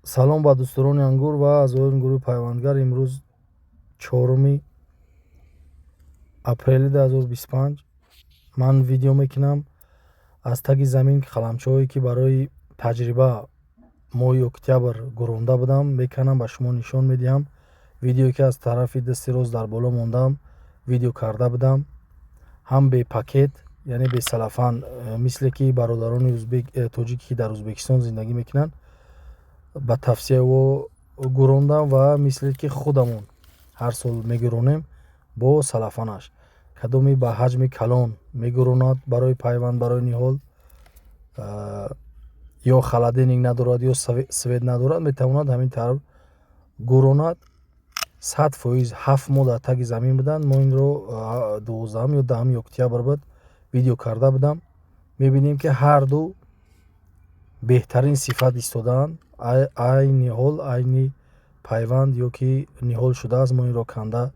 салом ба дӯстдорони ангур ва аъзоёни гурӯҳи пайвандгар. Имрӯз 4 апрели 2025 ман видео мекунам аз таги замин қаламчаҳое ки барои таҷриба моҳи октябр гуронда будам мекунам, ба шумо нишон медиҳам. Видеое ки аз тарафи дасти рост дар боло мондам видео карда будам, ҳам бепакет, яъне бесалафан, мисле ки бародарони тоҷике ки дар Ӯзбекистон зиндагӣ мекунанд, ба тавсияҳо гурондам ва мисле ки худамон ҳар сол мегуронем бо салафанаш. Кадоме ба ҳаҷми калон мегуронад барои пайванд, барои ниҳол, ё халаденинг надорад ё свет надорад, метавонад ҳамин тавр гуронад. 100% 7 моҳ дар таги замин буданд. Мо инро 12 ё 10 октябр буд видео карда будам. Мебинем ки ҳар ду беҳтарин сифат истодаанд. ай ниҳол, айни пайванд ё ки ниҳол шудааст, мо инро канда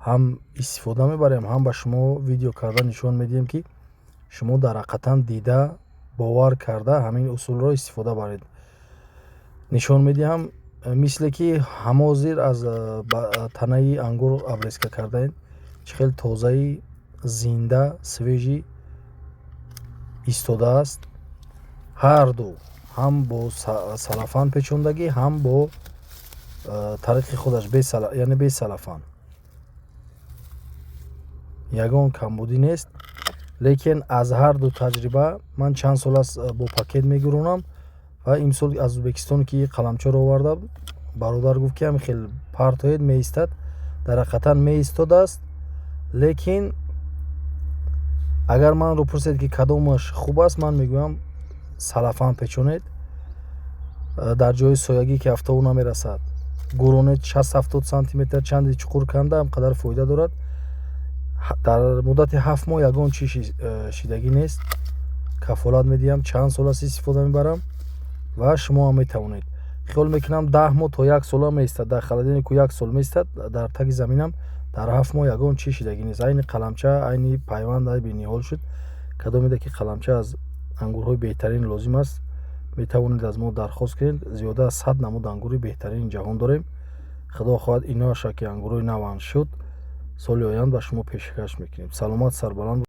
ҳам истифода мебарем, ҳам ба шумо видео карда нишон медиҳем ки шумо дар ҳақиқатан дида, бовар карда ҳамин усулро истифода баред. Нишон медиҳам, мисле ки ҳамозир аз танаи ангур абрезка кардаем, чӣ хел тозаи, зинда, свежӣ истодааст. Ҳар ду, ҳам бо салафан печондагӣ, ҳам бо тариқи худаш, яъне бесалафан. Ягон камбудӣ нест. Лекин аз ҳар ду таҷриба ман чанд сол аст бо пакет мегуронам ва имсол аз Ӯзбекистон ки қаламчаро овардам, бародар гуфт ки ҳамин хел партоед меистад. Дар ҳақиқатан меистодааст. Лекин агар манро пурсед ки кадомаш хуб аст, ман мегӯям салафан печонед дар ҷои соягӣ ки афтову намерасад, гуронед 60-70 сантиметр, чанде чуқур канда ҳам қадар фоида дорад. Дар муддати 7 моҳ ягон чиз шидагӣ нест. Кафолат медиҳам, чанд сол аст истифода мебарам ва шумо ҳам метавонед. хиёл мекунам 10 моҳ то 1 сола меистад. Дар халадене ку 1 сол меистад, дар таги заминам дар 7 моҳ ягон чиз шидагӣ нест. Айни қаламча, айни пайванд, айби ниҳол шуд. Кадомеда ки қаламча аз ангурҳои беҳтарин лозим аст, метавонед аз мо дархост кунед. Зиёда аз 100 намуд ангури беҳтарини ҷаҳон дорем. Худо хоҳад иноша ки ангурҳои наванд шуд, соли оянда ба шумо пешкаш мекунем. Саломат, сарбаланд.